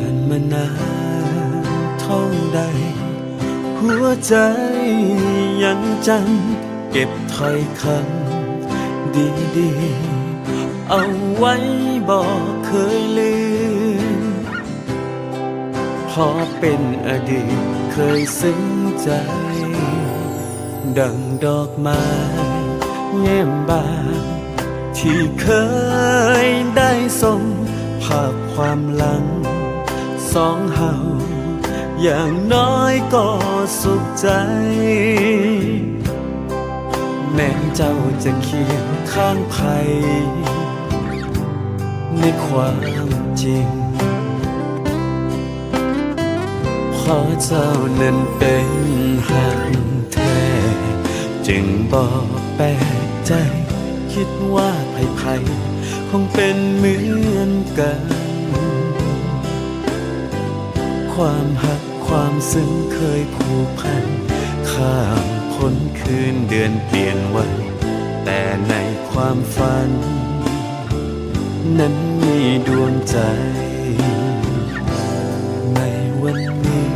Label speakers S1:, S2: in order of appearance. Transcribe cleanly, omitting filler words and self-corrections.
S1: านมานานเท่าใดหัวใจยังจำเก็บถ้อยคำดีๆเอาไว้บอกเคยลืมพอเป็นอดีตเคยซึ้งใจดังดอกไม้แง้มบานที่เคยได้สมภาพความหลังสองเฮาอย่างน้อยก็สุขใจแม้เจ้าจะเคียงข้างใครในความจริงเพราะเจ้านั้นเป็นหักแท้จึงบอกแปลกใจคิดว่าไผๆคงเป็นเหมือนกันความหักความซึ้งเคยผูกพันข้ามพ้นคืนเดือนเปลี่ยนวันแต่ในความฝันนั้นมีดวงใจในวันนี้